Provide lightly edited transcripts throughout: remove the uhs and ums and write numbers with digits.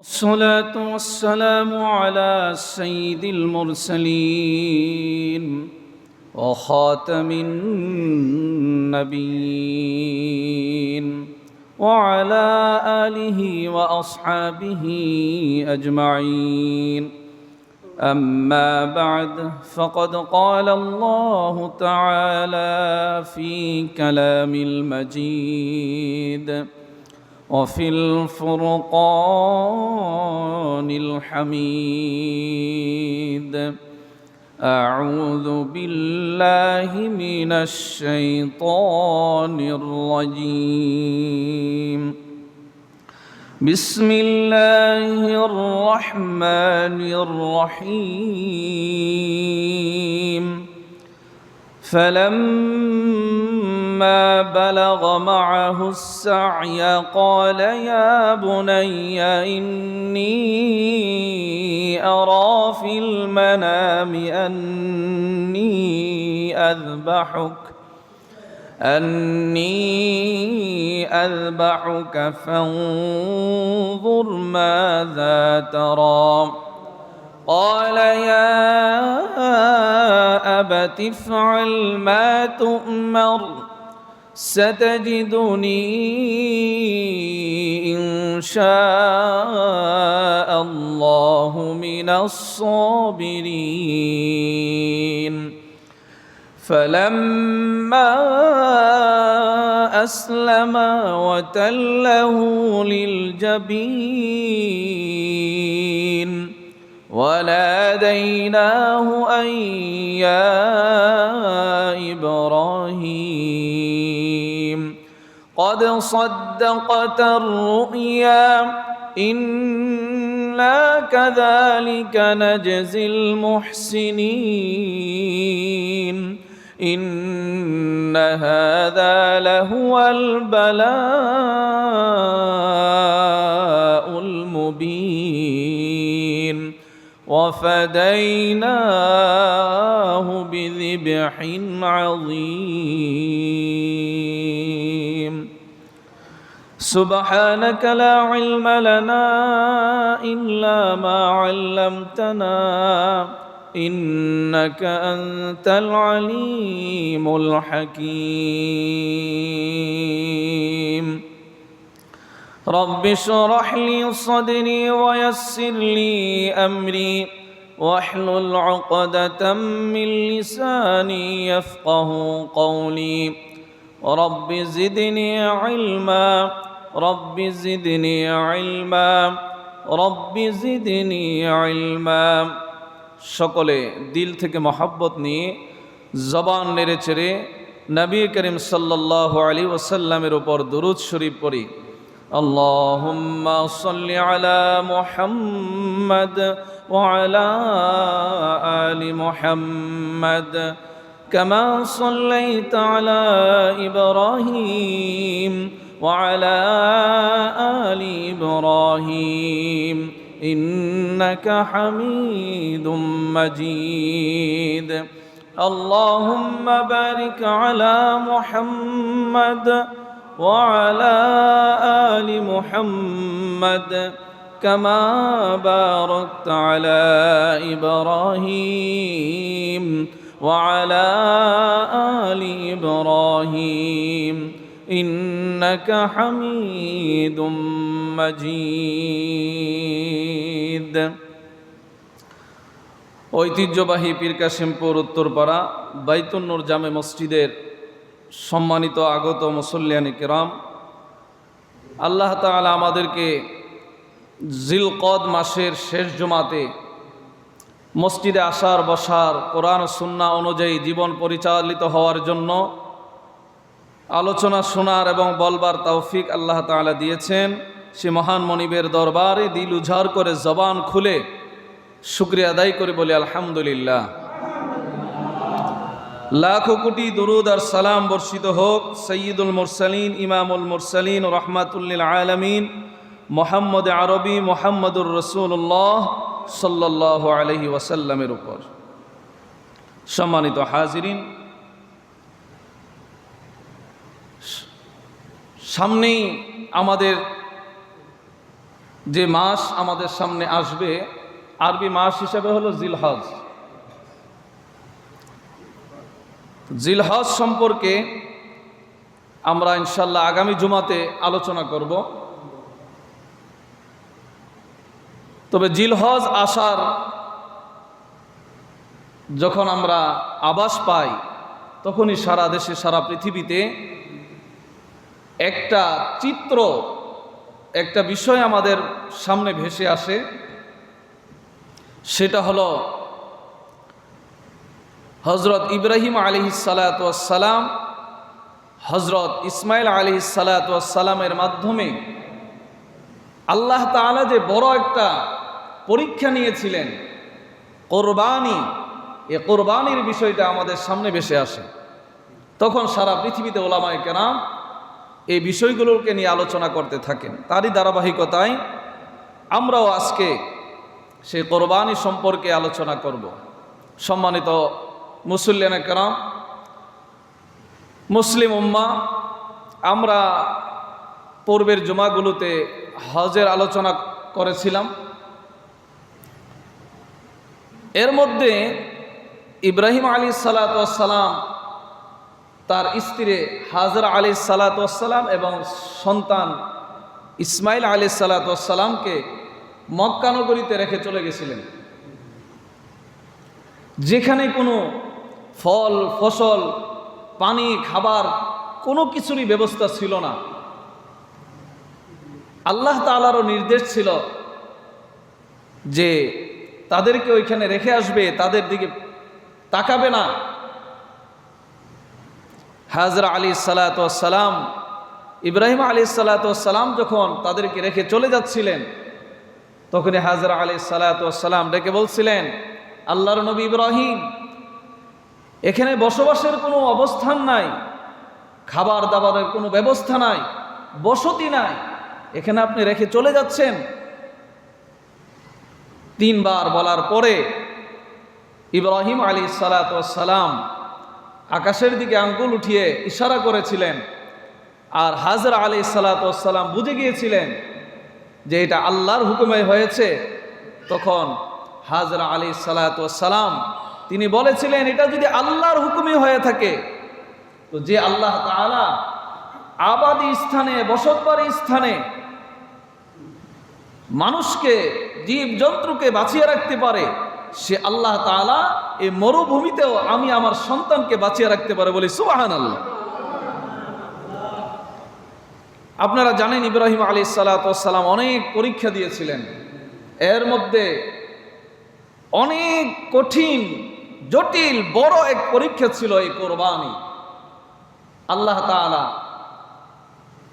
الصلاة والسلام على سيد المرسلين وخاتم النبيين وعلى آله وأصحابه أجمعين. أما بعد، فقد قال الله تعالى في كلام المجيد وفي الفرقان الحميد: أعوذ بالله من الشيطان الرجيم. بسم الله الرحمن الرحيم. فلما بلغ معه السعي قال يا بني إني أرى في المنام أني أذبحك فانظر ماذا ترى. قال يا أبت افعل ما تؤمر، ستجدني إن شاء الله من الصابرين. فلما أسلما وتله للجبين وناديناه أن يا إبراهيم قد صدقت الرؤيا إنا كذلك نجزي المحسنين إن هذا لهو البلاء المبين وفديناه بذبح عظيم. سبحانك لا علم لنا إلا ما علمتنا إنك أنت العليم الحكيم. رب اشرح لي صدري ويسر لي أمري واحلل عقدة من لساني يفقه قولي. رب زدني علما رب زدني علما رب زدني علما। সকলে দিল থেকে মহব্বত নিয়ে জবান নেড়ে চেড়ে নবী করিম সাল্লাল্লাহু আলাইহি ওয়াসাল্লামের উপর দুরূদ শরীফ পড়ি। আল্লাহুম্মা সাল্লি আলা মুহাম্মাদ ওয়া আলা আলি মুহাম্মাদ কামা সাল্লাইতা আলা ইব্রাহিম ওয়া আলা আলি ইব্রাহিম إنك حميد مجيد. اللهم بارك على محمد وعلى آل محمد كما باركت على إبراهيم وعلى آل إبراهيم إنك حميد مجيد. ঐতিহ্যবাহী পীর কাশিমপুর উত্তরপাড়া বাইতুন নূর জামে মসজিদের সম্মানিত আগত মুসল্লিয়ানে কেরাম, আল্লাহ তাআলা আমাদেরকে জিলকদ মাসের শেষ জুমাতে মসজিদে আসার বসার কোরআন ও সুন্নাহ অনুযায়ী জীবন পরিচালিত হওয়ার জন্য আলোচনা শোনার এবং বলবার তৌফিক আল্লাহ তাআলা দিয়েছেন। সে মহান মনিবের দরবারে দিল উজাড় করে জবান খুলে শুকরিয়া আদায় করে বলি আলহামদুলিল্লাহ। লাখো কোটি দুরুদ আর সালাম বর্ষিত হোক সৈয়দুল মুরসালিন ইমামুল মুরসালিন ও রহমাতুল লিল আলামিন মুহাম্মদ আরবি মুহাম্মদুর রাসূলুল্লাহ সাল্লাল্লাহু আলাইহি ওয়াসাল্লামের উপর। সম্মানিত হাজিরিন, সামনেই আমাদের যে মাস আমাদের সামনে আসবে, আরবি মাস হিসেবে হলো জিলহজ। জিলহজ সম্পর্কে আমরা ইনশাল্লাহ আগামী জুমাতে আলোচনা করব। তবে জিলহজ আসার যখন আমরা আভাস পাই, তখনই সারা দেশে সারা পৃথিবীতে একটা চিত্র, একটা বিষয় আমাদের সামনে ভেসে আসে। সেটা হলো হজরত ইব্রাহিম আলাইহিসসালাতু ওয়াসসালাম হজরত ইসমাইল আলাইহিসসালাতু ওয়াসসালামের মাধ্যমে আল্লাহ তাআলা যে বড় একটা পরীক্ষা নিয়েছিলেন, কোরবানি, এই কোরবানির বিষয়টা আমাদের সামনে ভেসে আসে। তখন সারা পৃথিবীতে ওলামায়ে কেরাম এই বিষয়গুলোকে নিয়ে আলোচনা করতে থাকেন। তারই ধারাবাহিকতায় আমরাও আজকে সেই কোরবানি সম্পর্কে আলোচনা করব। সম্মানিত মুসল্লিয়ানে কেরাম, মুসলিম উম্মাহ, আমরা পূর্বের জুমাগুলোতে হজের আলোচনা করেছিলাম। এর মধ্যে ইব্রাহিম আলাইহিসসালাতু ওয়াসসালাম তার স্ত্রী হাজরা আলাইহিসসালাতু ওয়াসসালাম এবং সন্তান ইসমাইল আলাইহিসসালাতু ওয়াসসালামকে মক্কা নগরীতে রেখে চলে গেছিলেন, যেখানে কোনো ফল, ফসল, পানি, খাবার কোনো কিছুরই ব্যবস্থা ছিল না। আল্লাহ তাআলারও নির্দেশ ছিল যে তাদেরকে ওইখানে রেখে আসবে, তাদের দিকে তাকাবে না। হাজরা আলাইহিসসালাতু ওয়াসসালাম, ইব্রাহিম আলাইহিসসালাতু ওয়াসসালাম যখন তাদেরকে রেখে চলে যাচ্ছিলেন, তখনই হাজরা আলাইহিসসালাতু ওয়াসসালাম ডেকে বলছিলেন, আল্লাহর নবী ইব্রাহিম, এখানে বসবাসের কোনো অবস্থান নাই, খাবার দাবারের কোনো ব্যবস্থা নাই, বসতি নাই, এখানে আপনি রেখে চলে যাচ্ছেন। তিনবার বলার পরে ইব্রাহিম আলাইহিসসালাতু ওয়াসসালাম আকাশের দিকে আঙ্গুল উঠিয়ে ইশারা করেছিলেন। আর হাজরা আলাইহিসসালাতু ওয়াসসালাম বুঝে গিয়েছিলেন যে এটা আল্লাহর হুকুমে হয়েছে। তখন হাজরা আলাইহিসসালাতু ওয়াসসালাম তিনি বলেছিলেন, এটা যদি আল্লাহর হুকুমে হয়ে থাকে, তো যে আল্লাহ তাআলা আবাদি স্থানে, বসতবাড়ি স্থানে মানুষকে, জীবজন্তুকে বাঁচিয়ে রাখতে পারে, সে আল্লাহ তাআলা এই মরুভূমিতেও আমি আমার সন্তানকে বাঁচিয়ে রাখতে পারে, বলি সুবহানাল্লাহ। আপনারা জানেন ইব্রাহিম আলাইহিসসালাতু ওয়াসসালাম অনেক পরীক্ষা দিয়েছিলেন। এর মধ্যে অনেক কঠিন, জটিল, বড় এক পরীক্ষা ছিল এই কোরবানি। আল্লাহ তাআলা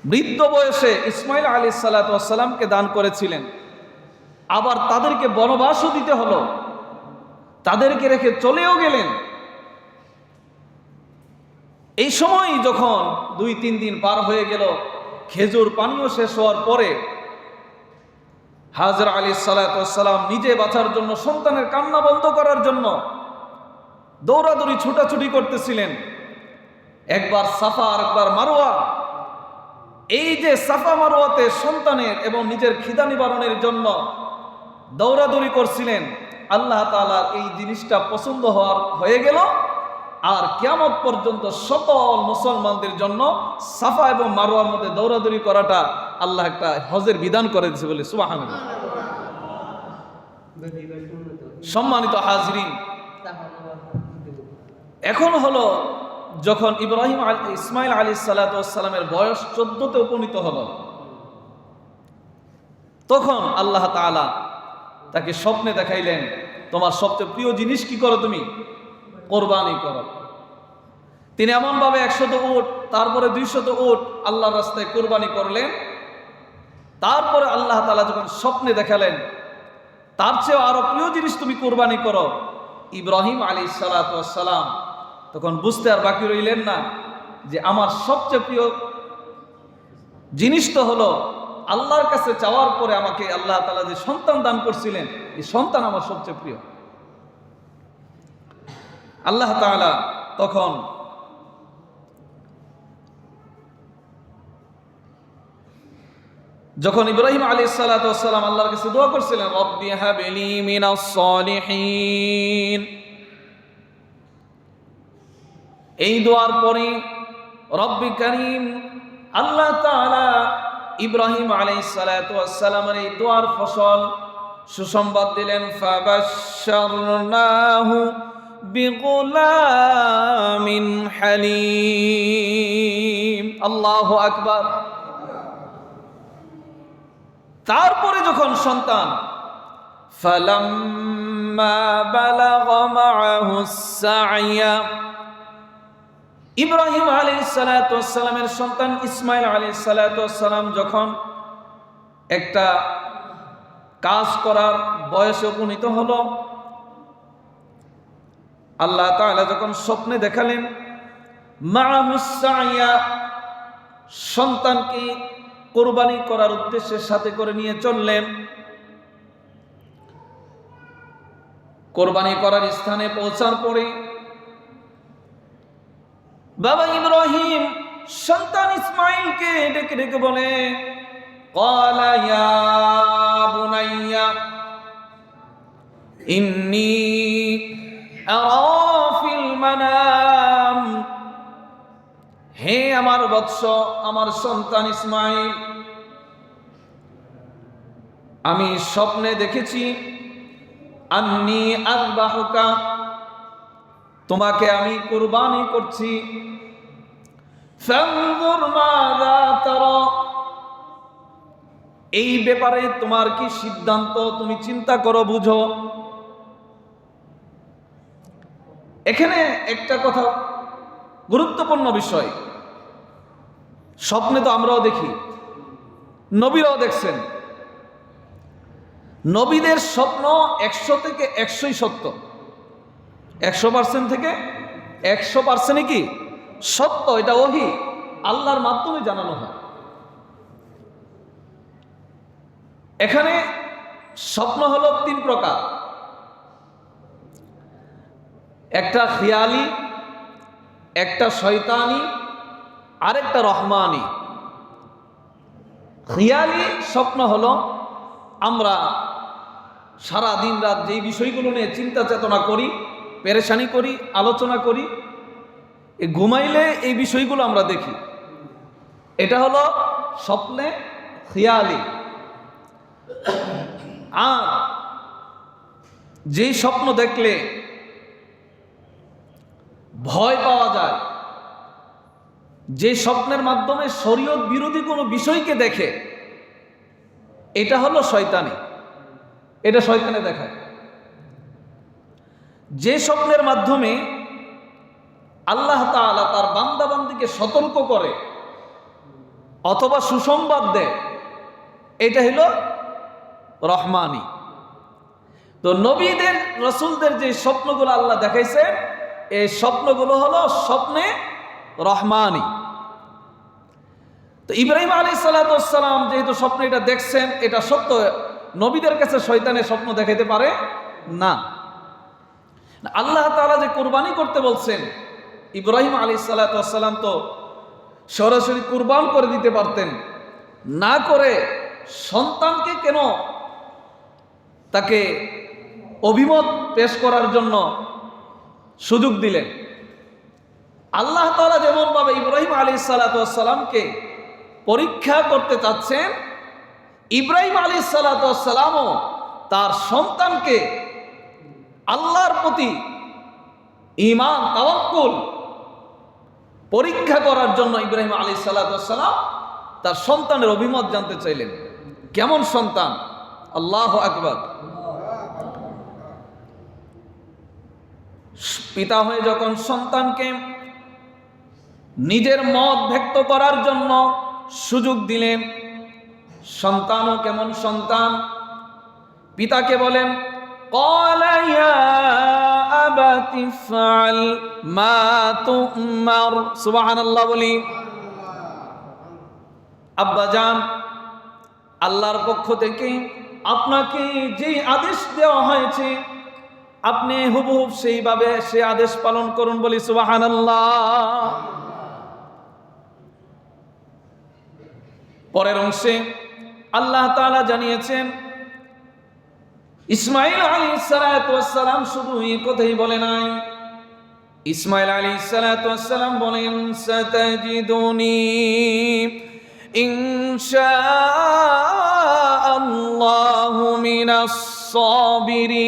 বৃদ্ধ বয়সে ইসমাইল আলাইহিসসালাতু ওয়াসসালামকে দান করেছিলেন, আবার তাদেরকে বনবাসও দিতে হলো, তাদেরকে রেখে চলেও গেলেন। এই সময় যখন 2-3 দিন পার হয়ে গেল, খেজুর পানিও শেষ হওয়ার পরে হাজরা আলাইহিসসালাতু ওয়াসসালাম নিজে বাঁচার জন্য, সন্তানের কান্না বন্ধ করার জন্য দৌড়াদৌড়ি, ছুটাছুটি করতেছিলেন। একবার সাফা আর একবার মারওয়া। এই যে সাফা মারওয়াতে সন্তানের এবং নিজের খিদা নিবারণের জন্য দৌড়াদৌড়ি করছিলেন, আল্লাহ তাআলার এই জিনিসটা পছন্দ হয়ে গেল। আর কিয়ামত পর্যন্ত সকল মুসলমানদের জন্য সাফা এবং মারওয়ার মধ্যে দৌড়াদৌড়ি করাটা আল্লাহ একটা হজের বিধান করে দিয়েছে, বলে সুবহানাল্লাহ। সম্মানিত হাজরিন, এখন হলো যখন ইব্রাহিম ইসমাইল আলাইহিসসালাতু ওয়াসসালামের বয়স 14তে উপনীত হলো, তখন আল্লাহ তাআলা তাকে স্বপ্নে দেখাইলেন, তোমার সবচেয়ে প্রিয় জিনিস কি করো তুমি? কোরবানি করো। তিনি এমনভাবে 100 উট, তারপরে 200 উট আল্লাহর রাস্তায় কোরবানি করলেন। তারপরে আল্লাহ তাআলা যখন স্বপ্নে দেখালেন, তার চেয়ে আরো প্রিয় জিনিস তুমি কোরবানি করো, ইব্রাহিম আলাইহিসসালাতু ওয়াসসালাম তখন বুঝতে আর বাকি রইলেন না যে আমার সবচেয়ে প্রিয় জিনিস তো হলো আল্লাহর কাছে চাওয়ার পরে আমাকে আল্লাহ তাআলা যে সন্তান দান করছিলেন, এই সন্তান আমার সবচেয়ে প্রিয়। আল্লাহ তাআলা তখন যখন ইব্রাহিম আলাইহিস সালাতু ওয়াস সালাম আল্লাহর কাছে দোয়া করছিলেন, রব্বি হাবলি মিনাস সলিহিন, এই দোয়ার পরে রব্বি কারীম আল্লাহ তাআলা ইব্রাহিম আলাইহিস সালাতু ওয়াস সালামের এই দোয়ার ফসল সুসংবাদ দিলেন, ফাবাশশারনাহু বিগুলামিন হালিম। আল্লাহু আকবার। তারপরে যখন সন্তান ফালাম্মা বালাগা মাআহুস সা'য়া, ইব্রাহিম আলাইহিস সালাতু ওয়াস সালামের সন্তান ইসমাঈল আলাইহিস সালাতু ওয়াস সালাম যখন একটা কাজ করার বয়সে উপনীত হলো, আল্লাহ তাআলা যখন স্বপ্নে দেখালেন মাআহুস সা'য়া, সন্তানকে কোরবানি করার উদ্দেশ্যে সাথে করে নিয়ে চললেন। কোরবানি করার স্থানে পৌঁছার পরে বাবা ইব্রাহিম সন্তান ইসমাঈলকে ডেকে ডেকে বলে, ক্বালা ইয়া বুনাইয়া ইন্নী আরা ফিল মানাম, হে আমার বৎস, আমার সন্তান ইসমাঈল, আমি স্বপ্নে দেখেছি আন্নী আযবাহুকা, তোমাকে আমি কুরবানি করছি। ফানজুর মাযা তারা, এই ব্যাপারে তোমার কি সিদ্ধান্ত, তুমি চিন্তা করো, বুঝো। এখানে একটা কথা গুরুত্বপূর্ণ বিষয়, স্বপ্নে তো আমরাও দেখি, নবীরাও দেখছেন। নবীদের স্বপ্ন 100 থেকে 100ই সত্য, 100% থেকে 100% কি সত্য। এটা ওহী, আল্লাহর মাধ্যমে জানানো হয়। এখানে স্বপ্ন হলো 3 প্রকার, একটা খিয়ালি, একটা শয়তানি, আরেকটা রহমানি। খিয়ালি স্বপ্ন হলো আমরা সারা দিন রাত যেই বিষয়গুলো নিয়ে চিন্তা চেতনা করি, পেরেশানি করি, আলোচনা করি, ঘুমাইলে এই বিষয়গুলো আমরা দেখি, এটা হলো স্বপ্নে খিয়ালি। আর যেই স্বপ্ন দেখলে ভয় পাওয়া যায়, যে স্বপ্নের মাধ্যমে শরীয়ত বিরোধী কোনো বিষয়কে দেখে, এটা হলো শয়তানি, এটা শয়তানে দেখায়। যে স্বপ্নের মাধ্যমে আল্লাহ তাআলা তার বান্দা বান্দীকে সতর্ক করে অথবা সুসংবাদ দেয়, এটা হলো রহমানি। তো নবীদের রাসূলদের যে স্বপ্নগুলো আল্লাহ দেখাইছে, এই স্বপ্নগুলো হলো স্বপ্নে রহমানি। তো ইব্রাহিম আলাইহিস সালাতু ওয়াস সালাম যেহেতু স্বপ্নে এটা দেখছেন, এটা সত্য, নবীদের কাছে শয়তানের স্বপ্ন দেখাইতে পারে না। আল্লাহ তাআলা যে কুরবানি করতে বলছেন, ইব্রাহিম আলাইহিস সালাতু ওয়াস সালাম তো সরাসরি কুরবান করে দিতে পারতেন, না করে সন্তানকে কেন তাকে অভিমত পেশ করার জন্য সুযোগ দিলেন? আল্লাহ তাআলা যেমন ভাবে ইব্রাহিম আলাইহিস সালাতু ওয়াস সালামকে পরীক্ষা করতে চাচ্ছেন, ইব্রাহিম আলাইহিস সালাতু ওয়াস সালামও তার সন্তানকে আল্লাহর প্রতি ঈমান তাওয়াক্কুল পরীক্ষা করার জন্য ইব্রাহিম আলাইহিস সালাতু ওয়াস সালাম তার সন্তানের অভিমত জানতে চাইলেন। কেমন সন্তান? আল্লাহু আকবার। পিতা হয়ে যখন সন্তানকে নিজের মত ব্যক্ত করার জন্য সুযোগ দিলেন, সন্তানও কেমন সন্তান, পিতাকে বলেন, ক্বালা ইয়া আবাতি ইফআল মা তু'মার। সুবহানাল্লাহ বলি। আব্বাজান, আল্লাহর পক্ষ থেকে আপনাকে যে আদেশ দেওয়া হয়েছে আপনি হুবহুব সেইভাবে সে আদেশ পালন করুন, বলি সুবহানাল্লাহ। পরের অংশে আল্লাহ তাআলা জানিয়েছেন, ইসমাঈল আলাইহিস সালাতু ওয়াস সালাম শুধু এই কথাই বলে নাই। ইসমাঈল আলাইহিস সালাতু ওয়াস সালাম বলেন, সাতাজিদুনি ইনশাআল্লাহু মিনাস সাবিরিন।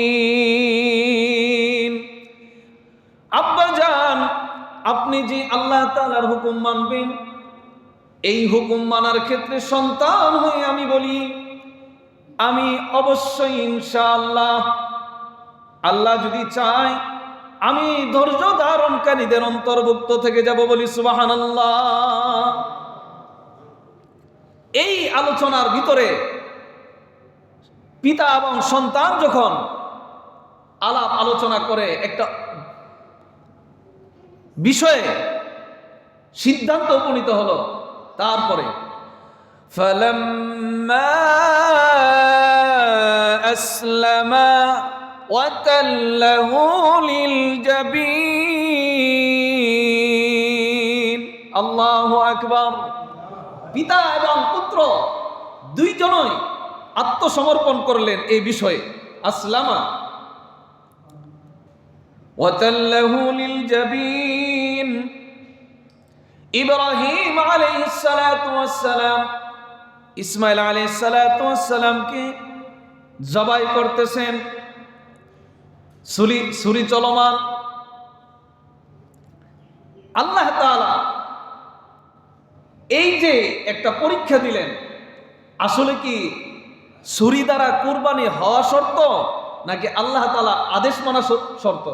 আব্বাজান, আপনি যে আল্লাহ তাআলার হুকুম মানবেন, এই হুকুম মানার ক্ষেত্রে সন্তান হয়ে আমি বলি, আমি অবশ্যই ইনশাআল্লাহ, আল্লাহ যদি চায় আমি ধৈর্য ধারণকারীদের অন্তর্ভুক্ত থেকে যাব, বলি সুবহানাল্লাহ। এই আলোচনার ভিতরে পিতা এবং সন্তান যখন আলাপ আলোচনা করে একটা বিষয়ে সিদ্ধান্ত উপনীত হলো, তারপরে ফালাম্মা আসলামা ওয়াতাল্লাহু লিলজাবিন। আল্লাহু আকবার। পিতা এবং পুত্র দুইজনই আত্মসমর্পণ করলেন এই বিষয়ে। আসলামা ওয়াতাল্লাহু লিলজাবিন। ইব্রাহিম আলাইহিস সালাতু ওয়াস সালাম ইসমাঈল আলাইহিস সালাতু ওয়াস সালামকে জবাই করতেছেন, ছুরি চলমান। আল্লাহ তাআলা এই যে একটা পরীক্ষা দিলেন, আসলে কি ছুরি দ্বারা কুরবানি হওয়া শর্ত নাকি আল্লাহ তাআলা আদেশ মানা শর্ত?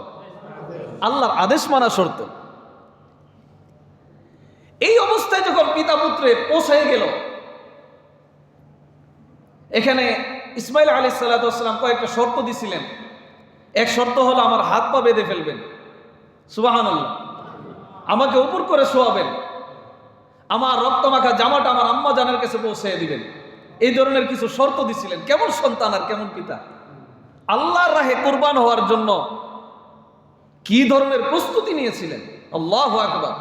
আল্লাহর আদেশ মানা শর্ত। এই অবস্থায় যখন পিতা পুত্রে পৌঁছে গেল, এখানে ইসমাঈল আলাইহিস সালাতু ওয়াস সালাম কয়েকটা শর্ত দিছিলেন। এক শর্ত হলো আমার হাত পা বেঁধে ফেলবেন, সুবহানাল্লাহ, আমাকে উপর করে শোয়াবেন, আমার রক্ত মাখা জামাটা আমার আম্মা জানের কাছে পৌঁছে দিবেন। এই ধরনের কিছু শর্ত দিছিলেন। কেমন সন্তান আর কেমন পিতা! আল্লাহর রাহে কুরবান হওয়ার জন্য কি ধরনের প্রস্তুতি নিয়েছিলেন! আল্লাহু আকবার।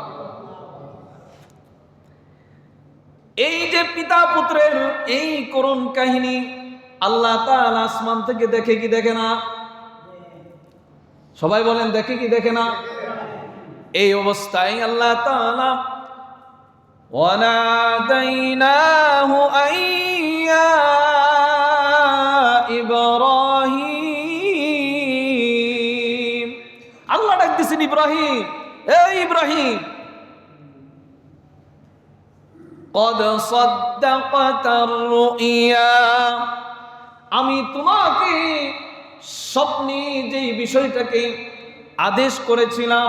এই যে পিতা পুত্রের এই করুণ কাহিনী আল্লাহ তাআলা আসমান থেকে দেখে কি দেখে না? সবাই বলেন, দেখে কি দেখে না? এই অবস্থায় আল্লাহ তাআলা ওয়ানাদাইনাহু আইয়া ইব্রাহিম। আল্লাহ ডাক দিছেন, ইব্রাহিম, এই ইব্রাহিম, قد صدقت الرؤيا। আমি তোমাকে স্বপ্নে যেই বিষয়টাকে আদেশ করেছিলাম,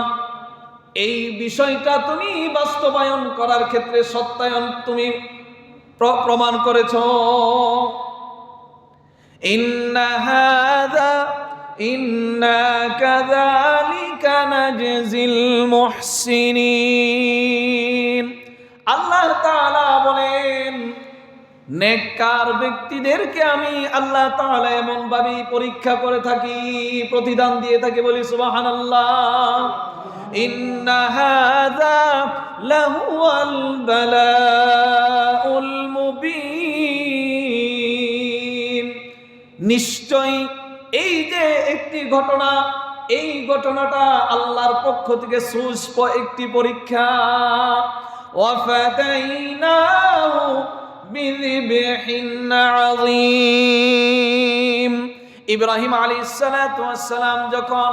এই বিষয়টা তুমি বাস্তবায়ন করার ক্ষেত্রে সত্যায়ন তুমি প্রমাণ করেছ। ইন্না কাযালিকা নাজজিল মুহসিনিন। আল্লাহ তাআলা বলেন, নেককার ব্যক্তিদেরকে আমি আল্লাহ তাআলা এমন ভাবে পরীক্ষা করে থাকি, প্রতিদান দিয়ে থাকি, বলি সুবহানাল্লাহ। ইন্না হাযা লাহুয়াল বালাউল মুবিন। নিশ্চয় এই যে একটি ঘটনা, এই ঘটনাটা আল্লাহর পক্ষ থেকে সুস্পষ্ট একটি পরীক্ষা। ওয়াফাতাইনাহু বিযিবহিন আযীম। ইব্রাহিম আলাইহিস সালাতু ওয়াস সালাম যখন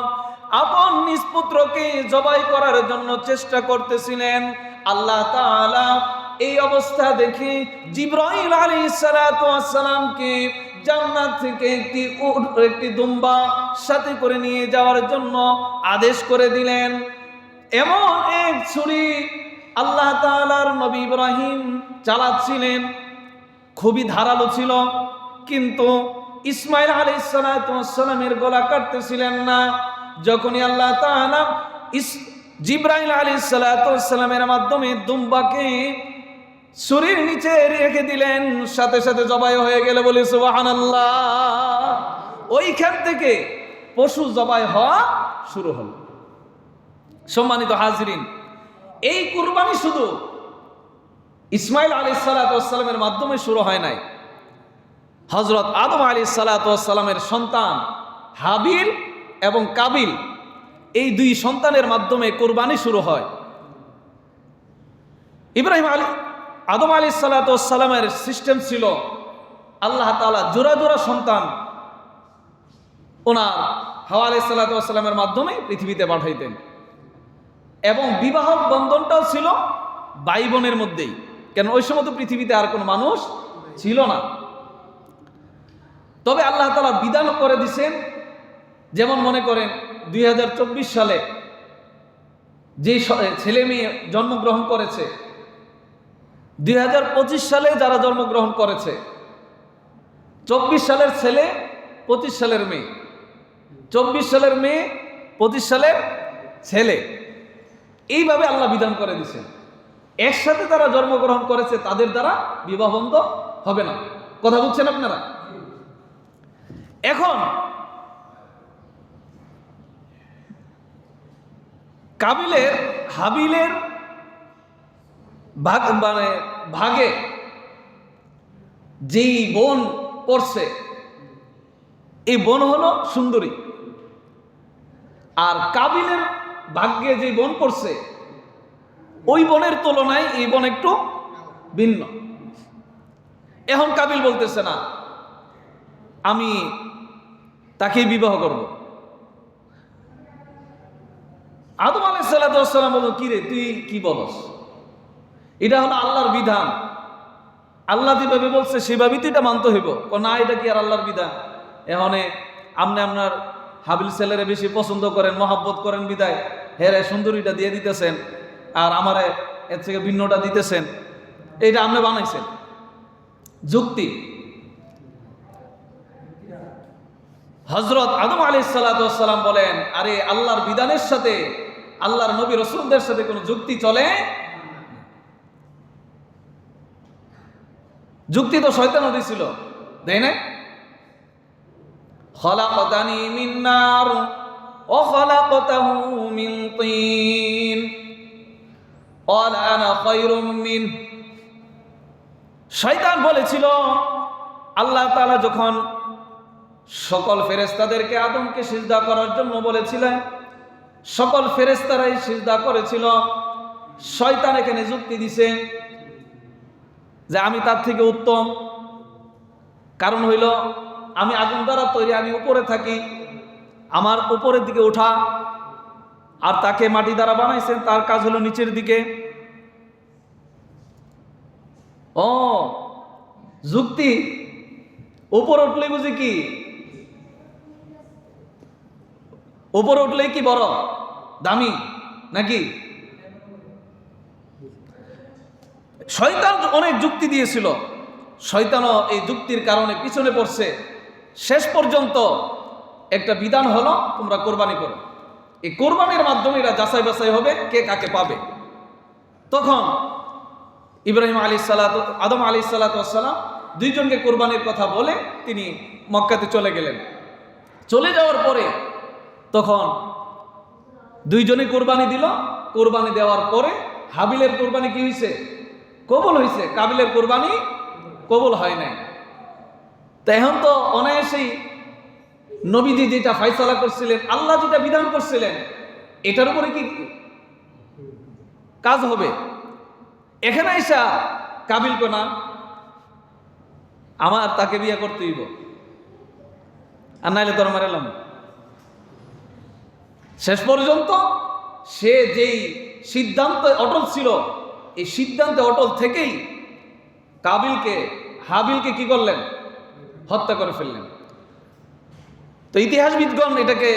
আপন নিজ পুত্রকে জবাই করার জন্য চেষ্টা করতেছিলেন, আল্লাহ তাআলা এই অবস্থা দেখে জিবরাইল আলাইহিস সালাতু ওয়াস সালামকে জান্নাত থেকে একটি দুম্বা সাথে করে নিয়ে যাওয়ার জন্য আদেশ করে দিলেন। এমন এক ছুরি আল্লাহ তাআলার নবী ইব্রাহিম চালাচ্ছিলেন, খুবই ধারালো ছিল, কিন্তু ইসমাঈল আলাইহিস সালাতু ওয়াস সালামের গলা কাটতেছিলেন না। যখনই আল্লাহ তাআলা জিবরাইল আলাইহিস সালাতু ওয়াস সালামের মাধ্যমে দুম্বাকে ছুরির নিচে রেখে দিলেন, সাথে সাথে জবাই হয়ে গেল, বলি সুবহানাল্লাহ। ওইখান থেকে পশু জবাই হওয়া শুরু হলো। সম্মানিত হাজিরিন, এই কুরবানি শুধু ইসমাঈল আলাইহিস সালাতু ওয়াস সালামের মাধ্যমে শুরু হয় নাই, হযরত আদম আলাইহিস সালাতু ওয়াস সালামের সন্তান হাবিল এবং কাবিল, এই দুই সন্তানের মাধ্যমে কুরবানি শুরু হয়। আদম আলাইহিস সালাতু ওয়াস সালামের সিস্টেম ছিল আল্লাহ তাআলা জোড়া জোড়া সন্তান ওনার হাওয়া আলাইহিস সালাতু ওয়াস সালামের মাধ্যমে পৃথিবীতে পাঠাইতেন, এবং বিবাহ বন্ধনটাও ছিল ভাই বোনের মধ্যেই, কেন ওই সময় তো পৃথিবীতে আর কোনো মানুষ ছিল না। তবে আল্লাহ তাআলা বিধান করে দিয়েছেন, যেমন মনে করেন 2024 সালে যে ছেলে মেয়ে জন্মগ্রহণ করেছে, 2025 সালে যারা জন্মগ্রহণ করেছে, 24 সালের ছেলে 25 সালের মেয়ে, 24 সালের মেয়ে 25 সালের ছেলে, এইভাবে আল্লাহ বিধান করে দিয়েছেন। একসাথে তারা জন্মগ্রহণ করেছে, তাদের দ্বারা বিবাহ বন্ধ হবে না। কথা বুঝছেন আপনারা? এখন কাবিলের হাবিলের ভাগে যেই বোন পড়ছে, এই বোন হলো সুন্দরী, আর কাবিলের ভাগ্যে যে বোন পড়ছে ওই বোনের তুলনায় এই বোন একটু ভিন্ন। এখন কাবিল বলতেছে না আমি তাকে বিবাহ করব। আদম আলাইহিস সালাতু ওয়াস সালাম বলল, কি রে তুই কি বলস? এটা হলো আল্লাহর বিধান, আল্লাহ যেভাবে বলছে সেভাবেই তো এটা মানতে হইব। না, এটা কি আর আল্লাহর বিধান? এখন আপনি আপনার হাবিল ছেলেরে বেশি পছন্দ করেন, মহাব্বত করেন বিদায় হেরে সুন্দরীটা দিয়ে দিতেছেন, আর আমারে এর থেকে ভিন্নটা দিতেছেন, এইটা আপনি বানাইছেন যুক্তি। হযরত আদম আলাইহিস সালাতু ওয়াস সালাম বলেন, আরে আল্লাহর বিধানের সাথে আল্লাহর নবী রাসূলদের সাথে কোনো যুক্তি চলে? যুক্তি তো শয়তানও দিছিল, তাই না? খলাকতানি মিন নার ওয়া খলাকতাহু মিন তিন ক্বালা আনা খায়রুম মিন। শয়তান বলেছিল, আল্লাহ তাআলা যখন সকল ফেরেশতাদেরকে আদমকে সিজদা করার জন্য বলেছিলেন, সকল ফেরেশতারাই সিজদা করেছিল। শয়তান এখানে যুক্তি দিছে যে আমি তার থেকে উত্তম, কারণ হইল আমি আগুন দ্বারা তৈরি, আমি উপরে থাকি, আমার উপরের দিকে ওঠা, আর তাকে মাটি দ্বারা বানাইছেন, তার কাজ হলো নিচের দিকে। ও যুক্তি, উপরে উঠলে বুঝি কি, উপরে উঠলেই কি বড় দামি নাকি? শয়তান অনেক যুক্তি দিয়েছিল, শয়তানও এই যুক্তির কারণে পিছনে পড়ছে। শেষ পর্যন্ত একটা বিধান হলো তোমরা কোরবানি করো, এই কোরবানির মাধ্যমে এরা যাচাই বাছাই হবে কে কাকে পাবে। তখন আদম আলাইহিস সালাতু ওয়াস সালাম দুইজনকে কোরবানির কথা বলে তিনি মক্কাতে চলে গেলেন। চলে যাওয়ার পরে তখন দুইজনে কোরবানি দিল। কোরবানি দেওয়ার পরে হাবিলের কোরবানি কি হয়েছে? কবুল হয়েছে। কাবিলের কোরবানি কবুল হয় নাই। তো এখন তো অনায়াসেই নবীজি যেটা ফয়সালা করছিলেন, আল্লাহ যেটা বিধান করছিলেন, এটার উপরে কি কাজ হবে? এখানে এসা কাবিল কোনা আমার তাকে বিয়ে করতে হইব, আর নাইলে তোর মারেলাম। শেষ পর্যন্ত সে যেই সিদ্ধান্ত অটল ছিল, এই সিদ্ধান্তে অটল থেকেই হাবিলকে কি করলেন? হত্যা করে ফেললেন। তো ইতিহাসবিদগণ এটাকে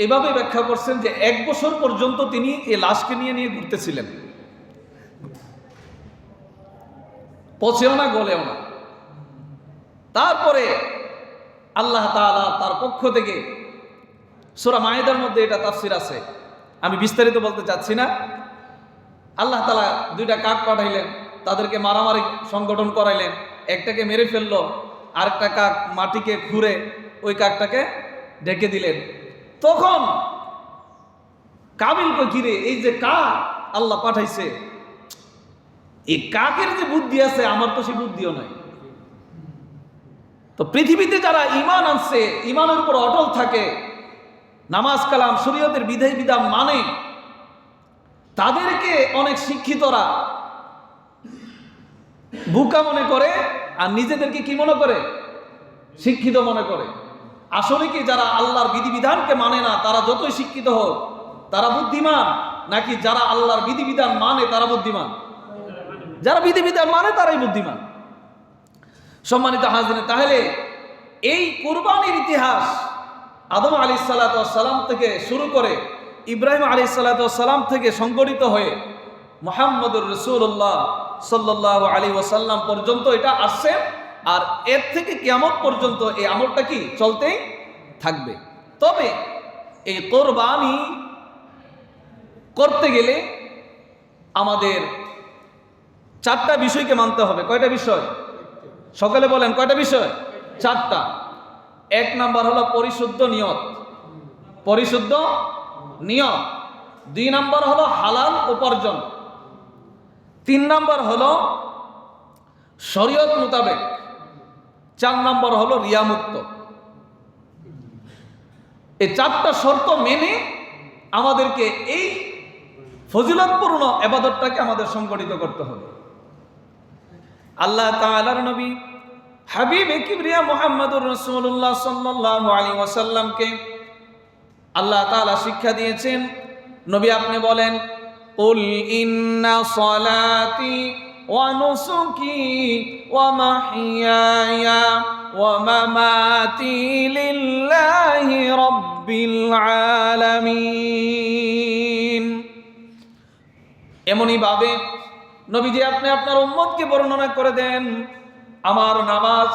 এভাবে ব্যাখ্যা করছেন যে 1 বছর পর্যন্ত তিনি এই লাশকে নিয়ে ঘুরতেছিলেন, পচেও না গলেও না। তারপরে আল্লাহ তাআলা তার পক্ষ থেকে, সূরা মায়েদার মধ্যে এটা তাফসীর আছে, আমি বিস্তারিত বলতে চাচ্ছি না, আল্লাহ তাআলা 2টা কাক পাঠাইলেন, তাদেরকে মারামারি সংগঠন করাইলেন, একটাকে মেরে ফেললো, আরেকটা কাক মাটিকে খুঁড়ে ওই কাকটাকে ঢেকে দিলেন। তখন কাবিলকে ঘিরে এই যে কাক আল্লাহ পাঠাইছে, এই কাকের যে বুদ্ধি আছে আমার তো সেই বুদ্ধিও নাই। তো পৃথিবীতে যারা ঈমান আনছে, ঈমানের উপর অটল থাকে, নামাজ কালাম শরীয়তের বিধি বিধান মানে, তাদেরকে অনেক শিক্ষিতরা বোকা মনে করে আর নিজেদেরকে কি মনে করে? শিক্ষিত মনে করে। আসলে কি যারা আল্লাহর বিধিবিধানকে মানে না তারা যতই শিক্ষিত হোক তারা বুদ্ধিমান, নাকি যারা আল্লাহর বিধিবিধান মানে তারা বুদ্ধিমান? যারা বিধিবিধান মানে তারাই বুদ্ধিমান। সম্মানিত হাজিরিন, তাহলে এই কুরবানির ইতিহাস আদম আলাইহিসসালাতু ওয়াসসালাম থেকে শুরু করে ইব্রাহিম আলাইহিসসালাতু ওয়াসসালাম থেকে সংগঠিত হয়ে মুহাম্মদুর রাসূলুল্লাহ সাল্লাল্লাহু আলাইহি ওয়াসাল্লাম পর্যন্ত এটা আসছে। আর এর থেকে কিয়ামত পর্যন্ত এই আমলটা কি চলতেই থাকবে। তবে এই কোরবানি করতে গেলে আমাদের চারটা বিষয়কে মানতে হবে। কয়টা বিষয়? সকলে বলেন কয়টা বিষয়? চারটা। এক নাম্বার হলো পরিশুদ্ধ নিয়ত, পরিশুদ্ধ নিয়ত। দুই নাম্বার হলো হালাল উপার্জন। তিন নাম্বার হলো শরীয়ত মোতাবেক। চার নাম্বার হলো রিয়ামুক্ত। এই চারটা শর্ত মেনে আমাদেরকে এই ফজিলতপূর্ণ ইবাদতটাকে আমাদের সংগঠিত করতে হবে। আল্লাহ তাআলার নবী হাবিবে কিবরিয়া মুহাম্মদুর রাসূলুল্লাহ সাল্লাল্লাহু আলাইহি ওয়াসাল্লামকে আল্লাহ তাআলা শিক্ষা দিয়েছেন। নবী আপনি বলেন, কুল ইন্না সালাতি ওয়া নুসুকি ওয়া মাহইয়ায়া ওয়া মামাতি লিল্লাহি রাব্বিল আলামিন। এমনই ভাবে নবীজি আপনি আপনার উম্মতকে বর্ণনা করে দেন, আমার নামাজ,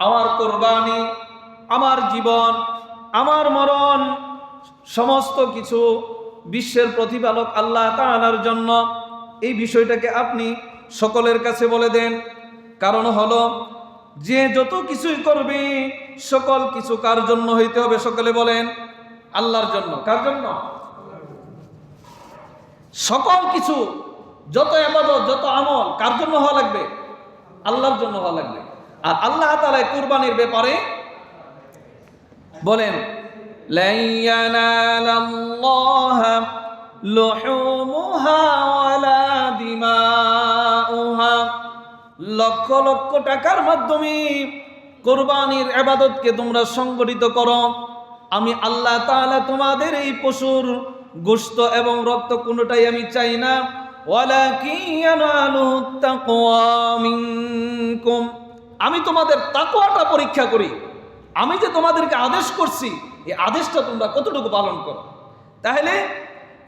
আমার কোরবানি, আমার জীবন, আমার মরণ, সমস্ত কিছু বিশ্বের প্রতিপালক আল্লাহ তাআলার জন্য। এই বিষয়টাকে আপনি সকলের কাছে বলে দেন। কারণ হলো যে যত কিছুই করবে সকল কিছু কার জন্য হইতে হবে? সকলে বলেন আল্লাহর জন্য। কার জন্য? সকল কিছু, যত ইবাদত, যত আমল কার জন্য হওয়া লাগবে? আল্লাহর জন্য হওয়া লাগবে। আর আল্লাহ তাআলা কুরবানির ব্যাপারে বলেন, লা ইয়ানালাল্লাহা লুহুমুহা ওয়ালা দিমাউহা। লক্ষ লক্ষ টাকার মাধ্যমে কুরবানির ইবাদতকে তোমরা সংগঠিত করো, আমি আল্লাহ তাআলা তোমাদের এই পশুর গোশত এবং রক্ত কোনোটাই আমি চাই না। ওয়ালাকিন ইয়ানালুহুত তাকওয়া মিনকুম। আমি তোমাদের তাকওয়াটা পরীক্ষা করি। আমি যে তোমাদেরকে আদেশ করছি এই আদেশটা তোমরা কতটুকু পালন করো। তাহলে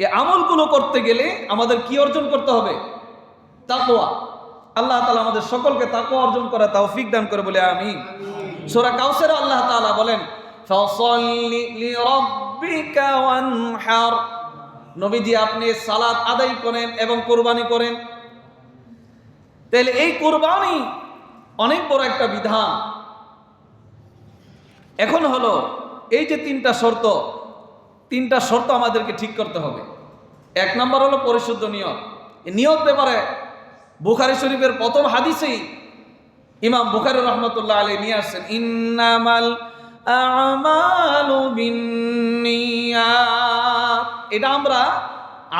এই আমলগুলো করতে গেলে আমাদের কি অর্জন করতে হবে? তাকওয়া। আল্লাহ তাআলা আমাদের সকলকে তাকওয়া অর্জন করা তৌফিক দান করে বলে আমিন। সূরা কাউসারে আল্লাহ তাআলা বলেন, ফাসাল্লি লিরাব্বিকা ওয়ানহার। নবীজি আপনি সালাত আদায় করেন এবং কুরবানি করেন। তাহলে এই কুরবানি অনেক বড় একটা বিধান। এখন হলো এই যে তিনটা শর্ত আমাদেরকে ঠিক করতে হবে। এক নম্বর হলো পরিশুদ্ধ নিয়ত। এই নিয়ত ব্যাপারে বুখারী শরীফের প্রথম হাদিসেই ইমাম বুখারী রাহমাতুল্লাহ আলাইহি নিয়ে আসছেন, ইন্নামাল আমালু বিন্নিয়াত। এটা আমরা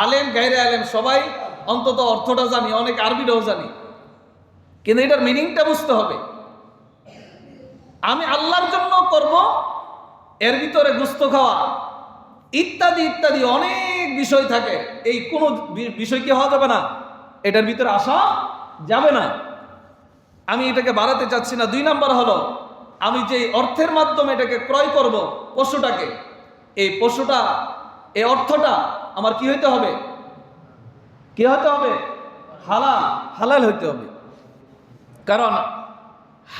আলেম গায়রে আলেম সবাই অন্তত অর্থটা জানি, অনেক আরবিটাও জানি, কিন্তু এটার মিনিংটা বুঝতে হবে। আমি আল্লাহর জন্য করব, এর ভিতরে গোশত খাওয়া ইত্যাদি ইত্যাদি অনেক বিষয় থাকে। এই কোনো বিষয় কি হওয়া যাবে না, এটার ভিতরে আসা যাবে না। আমি এটাকে বাড়াতে চাচ্ছি না। দুই নাম্বার হলো আমি যে অর্থের মাধ্যমে এটাকে ক্রয় করব পশুটাকে, এই পশুটা, এই অর্থটা আমার কি হইতে হবে? কি হতে হবে? হালাল। হালাল হইতে হবে। কারণ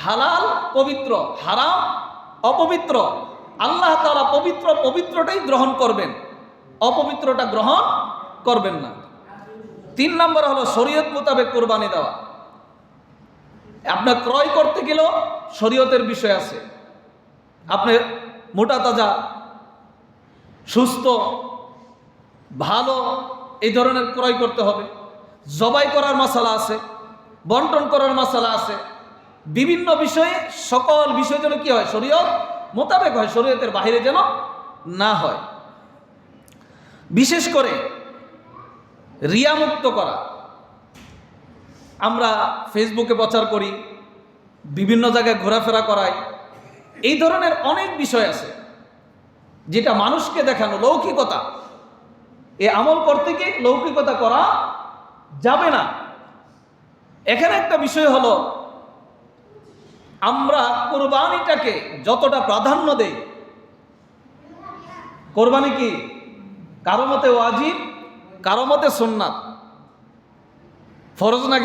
হালাল পবিত্র, হারাম অপবিত্র। আল্লাহ তাআলা পবিত্র, পবিত্রটাই গ্রহণ করবেন, অপবিত্রটা গ্রহণ করবেন না। তিন নম্বর হলো শরীয়ত মোতাবেক কুরবানি দেওয়া। আপনার ক্রয় করতে গেলেও শরীয়তের বিষয় আছে। আপনি মোটা তাজা, সুস্থ, ভালো এই ধরনের ক্রয় করতে হবে। জবাই করার মাসালা আছে, বন্টন করার মাসালা আছে। বিভিন্ন বিষয়ে সকল বিষয় যেন কি হয়, শরীয়ত মোতাবেক হয়, শরীয়তের বাইরে যেন না হয়। বিশেষ করে রিয়ামুক্ত করা। আমরা ফেসবুকে প্রচার করি, বিভিন্ন জায়গায় ঘোরাফেরা করাই, এই ধরনের অনেক বিষয় আছে যেটা মানুষকে দেখানো লৌকিকতা। এ আমল করতে গিয়ে লৌকিকতা করা যাবে না। এখানে একটা বিষয় হলো, আমরা কোরবানিটাকে যতটা প্রাধান্য দেই, কোরবানি কি কারো মতে ওয়াজিব, কারো মতে সুন্নাত, ফরজ না,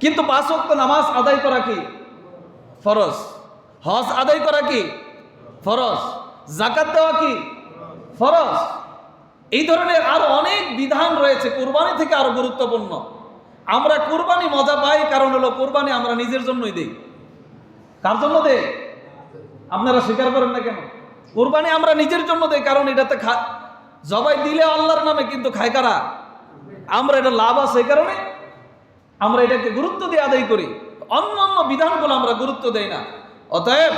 কিন্তু 5 ওয়াক্ত নামাজ আদায় করা কি ফরজ, হজ আদায় করা কি ফরজ, যাকাত দেওয়া কি ফরজ। এই ধরনের আরো অনেক বিধান রয়েছে, কোরবানি থেকে আরো গুরুত্বপূর্ণ। আমরা কোরবানি মজা পাই কারণ হলো কোরবানি আমরা নিজের জন্যই দেই। কার জন্য দেই? আপনারা স্বীকার করেন না কেন? কোরবানি আমরা নিজের জন্য দেই, কারণ এটাতে জবাই দিলে আল্লাহর নামে, কিন্তু খায় কারা? আমরা। এটা লাভ আছে, এই কারণে আমরা এটাকে গুরুত্ব দিয়ে আদায় করি। অন্য অন্য বিধানগুলো আমরা গুরুত্ব দেই না। অতএব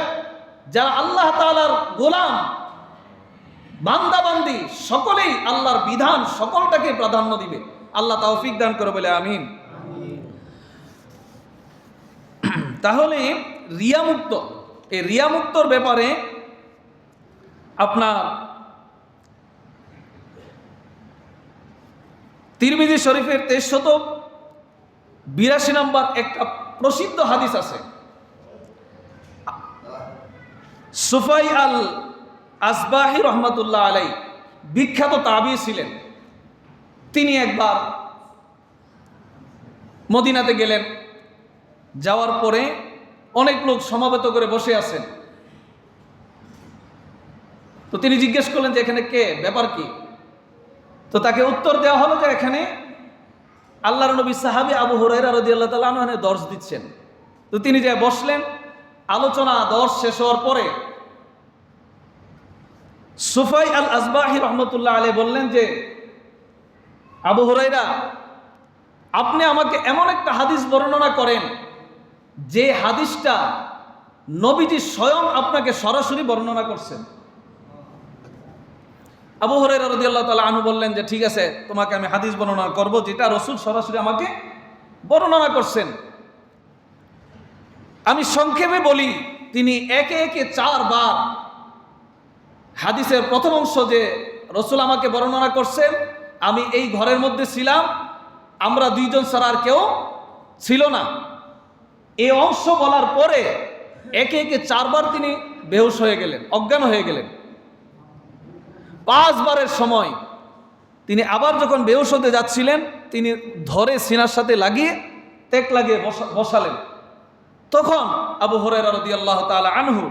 যারা আল্লাহ তাআলার গোলাম, বান্দাবান্দি, সকলেই আল্লাহর বিধান সকলটাকে প্রাধান্য দিবে। আল্লাহ তৌফিক দান করে বলে আমিন। তাহলে রিয়ামুক্ত, এই রিয়ামুক্তর ব্যাপারে আপনার তিরমিজি শরীফের 2382 নম্বর একটা প্রসিদ্ধ হাদিস আছে। সুফাই আল আসবাহি রহমতুল্লাহ আলাই বিখ্যাত তাবী ছিলেন। তিনি একবার মদিনাতে গেলেন, যাওয়ার পরে অনেক লোক সমাবেত করে বসে আছেন। তো তিনি জিজ্ঞেস করলেন যে এখানে কে, ব্যাপার কি? তো তাকে উত্তর দেওয়া হলো যে এখানে আল্লাহর নবী সাহাবী আবু হুরায়রা রাদিয়াল্লাহু তাআলা আনহু দর্শ দিচ্ছেন। তো তিনি যে বসলেন, আলোচনা দর্শ শেষ হওয়ার পরে সুফাই আল আসবাহি রহমতুল্লাহ আলাইহি বললেন যে আবু হুরায়রা, আপনি আমাকে এমন একটা হাদিস বর্ণনা করেন যে হাদিসটা নবীজি স্বয়ং আপনাকে সরাসরি বর্ণনা করছেন। আবু হুরায়রা রাদিয়াল্লাহু তাআলা আনহু বললেন যে ঠিক আছে, তোমাকে আমি হাদিস বর্ণনা করব যেটা রাসূল সরাসরি আমাকে বর্ণনা করছেন। আমি সংক্ষেপে বলি, তিনি একে একে 4 বার হাদিসের প্রথম অংশ যে রাসূল আমাকে বর্ণনা করছেন, আমি এই ঘরের মধ্যে ছিলাম, আমরা 2 জন ছাড়া আর কেউ ছিল না, এই অংশ বলার পরে একে একে 4 বার তিনি বেহুশ হয়ে গেলেন, অজ্ঞান হয়ে গেলেন। 5 বারের সময় তিনি আবার যখন বেহুশ হতে যাচ্ছিলেন, তিনি ধরে সিনার সাথে লাগিয়ে তেক লাগিয়ে বসালেন। তখন আবু হুরায়রা রাদিয়াল্লাহু তাআলা আনহু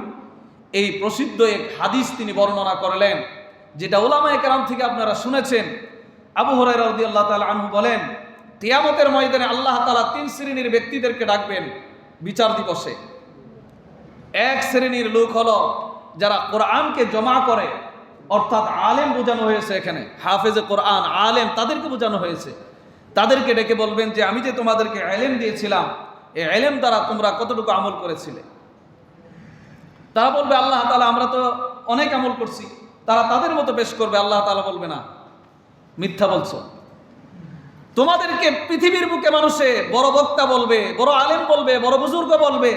এই প্রসিদ্ধ এক হাদিস তিনি বর্ণনা করলেন, যেটা উলামায়ে কেরাম থেকে আপনারা শুনেছেন। আবু হুরায়রা রাদিয়াল্লাহু তাআলা আনহু বলেন, কিয়ামতের ময়দানে আল্লাহ তাআলা 3 শ্রেণীর ব্যক্তিদেরকে ডাকবেন বিচার দিবসে। এক শ্রেণীর লোক হলো যারা কোরআনকে জমা করে, অর্থাৎ আলেম বোঝানো হয়েছে এখানে, হাফেজে কোরআন, আলেম, তাদেরকে বোঝানো হয়েছে। তাদেরকে ডেকে বলবেন যে আমি যে তোমাদেরকে ইলম দিয়েছিলাম, এই ইলম দ্বারা তোমরা কতটুকু আমল করেছিলে? তারা বলবে আল্লাহ তাআলা আমরা তো অনেক আমল করছি। তারা তাদের মতো পেশ করবে, আল্লাহ তাআলা বলবে না, মিথ্যা বলছো। তোমাদেরকে পৃথিবীর বুকে মানুষে বড় বক্তা বলবে, বড় আলেম বলবে, বড় বুজুর্গ বলবে,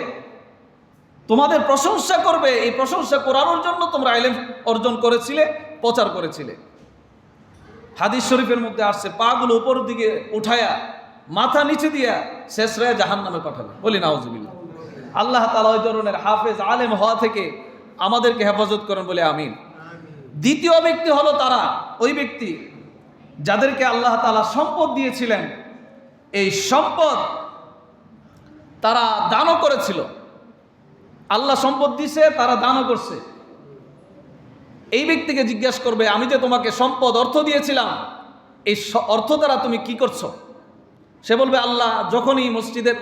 তোমাদের প্রশংসা করবে। এই প্রশংসা করানোর জন্য তোমরা ইলম অর্জন করেছিলে, প্রচার করেছিলে। হাদিস শরীফের মধ্যে আসছে, পাগুলো উপর দিকে উঠায়া মাথা নিচে দিয়া শেষ রায়ে জাহান্নামে পাঠাবে। বলি নাউজুবিল্লাহ। আল্লাহ তাআলা ওই ধরনের হাফেজ আলেম হওয়া থেকে আমাদেরকে হেফাজত করেন বলে আমিন। দ্বিতীয় ব্যক্তি হলো তারা, ওই ব্যক্তি যাদেরকে আল্লাহ তাআলা সম্পদ দিয়েছিলেন, এই সম্পদ তারা দানও করেছিল। আল্লাহ সম্পদ দিছে, তারা দানও করছে। এই ব্যক্তিকে জিজ্ঞাসা করবে, আমি যে তোমাকে সম্পদ অর্থ দিয়েছিলাম, এই অর্থ দ্বারা তুমি কি করছো? সে বলবে, আল্লাহ যখনই মসজিদের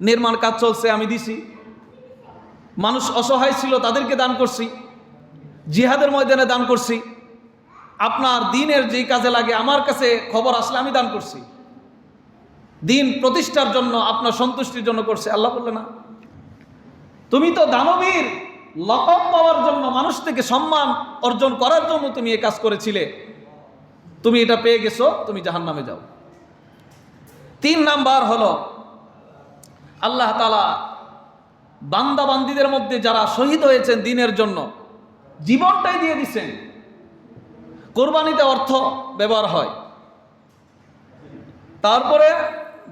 নির্মাণ কাজ চলছে আমি দিছি, মানুষ অসহায় ছিল তাদেরকে দান করছি, জিহাদের ময়দানে দান করছি, আপনার দ্বীনের যেই কাজে লাগে আমার কাছে খবর আসলে আমি দান করছি। দিন প্রতিষ্ঠার জন্য, আপনার সন্তুষ্টির জন্য করছে? আল্লাহ বললেন না। তুমি তো দানবীর লকব পাওয়ার জন্য, মানুষ থেকে সম্মান অর্জন করার জন্য তুমি এই কাজ করেছিলে, তুমি এটা পেয়ে গেছো, তুমি জাহান্নামে যাও। 3 নাম্বার হলো আল্লাহ তাআলা বান্দা বান্দীদের মধ্যে যারা শহীদ হয়েছেন দিনের জন্য, জীবনটাই দিয়ে দিচ্ছেন। কোরবানিতে অর্থ ব্যবহার হয়, তারপরে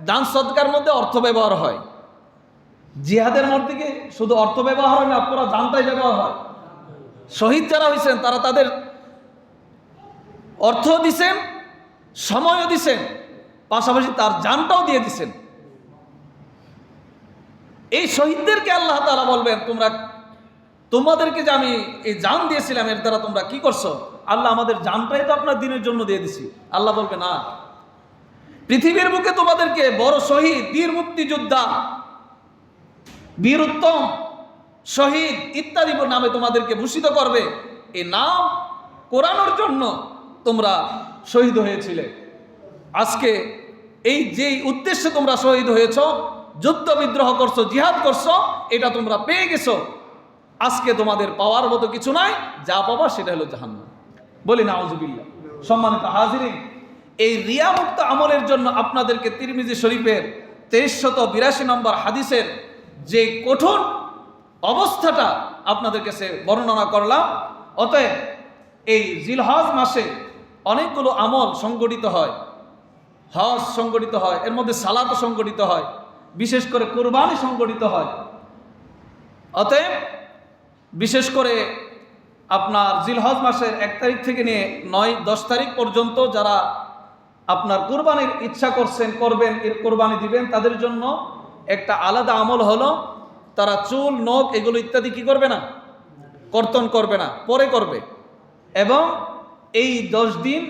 দান সদকার মধ্যে অর্থ ব্যবহার হয়, জিহাদের মধ্যে কি শুধু অর্থ ব্যবহার হয় না, পুরো জানটাই ব্যবহার হয়। শহীদ যারা হয়েছেন তারা তাদের অর্থ দিছেন, সময়ও দিছেন, পাশাপাশি তার জানটাও দিয়ে দিছেন। এই শহীদদেরকে আল্লাহ তাআলা বলবেন, তোমাদেরকে যে আমি এই জান দিয়েছিলাম, এর দ্বারা তোমরা কি করছো? আল্লাহ, আমাদের জানটাই তো আপনার দিনের জন্য দিয়ে দিছি। আল্লাহ বলবে, না, পৃথিবীর বুকে তোমাদেরকে বড় শহীদ, বীর মুক্তিযোদ্ধা, বীর উত্তম শহীদ ইত্যাদি নামে তোমাদেরকে ভূষিত করবে। এই নাম কোরআনের জন্য তোমরা শহীদ হয়েছিলে। আজকে এই যেই উদ্দেশ্যে তোমরা শহীদ হয়েছ, যুদ্ধ বিদ্রোহ করছো, জিহাদ করছো, এটা তোমরা পেয়ে গেছো। আজকে তোমাদের পাওয়ার মতো কিছু নাই, যা পাবা সেটা হলো জাহান্নাম। বলি নাউজুবিল্লাহ। সম্মানিত হাজিরিন, এই রিয়া মুক্ত আমলের জন্য আপনাদেরকে তিরমিজি শরীফের 2382 নম্বর হাদিসের যে কঠোর অবস্থাটা আপনাদের কাছে বর্ণনা করলাম। অতএব এই জিলহজ মাসে অনেকগুলো আমল সংগঠিত হয়, হজ সংগঠিত হয়, এর মধ্যে সালাত সংগঠিত হয়, বিশেষ করে কুরবানি সংগঠিত হয়। অতএব বিশেষ করে আপনার জিলহজ মাসের 1 তারিখ থেকে নিয়ে 9-10 তারিখ পর্যন্ত যারা আপনার কুরবানির ইচ্ছা করবেন, কুরবানি দিবেন, তাদের জন্য একটা আলাদা আমল হলো, তারা চুল, নখ এগুলো ইত্যাদি কি করবে না, কর্তন করবে না, পরে করবে। এবং এই 10 দিন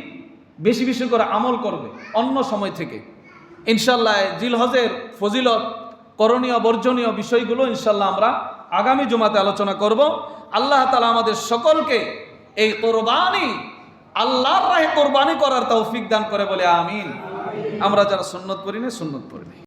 বেশি বেশি করে আমল করবে অন্য সময় থেকে। ইনশাল্লাহ জিলহজের ফজিলত, করণীয় বর্জনীয় বিষয়গুলো ইনশাল্লাহ আমরা আগামী জুমাতে আলোচনা করব। আল্লাহ তাআলা আমাদের সকলকে এই কোরবানি, আল্লাহর রাহে কোরবানি করার তৌফিক দান করে বলে আমিন। আমরা যারা সুন্নত পড়ি না, সুন্নত পড়ি।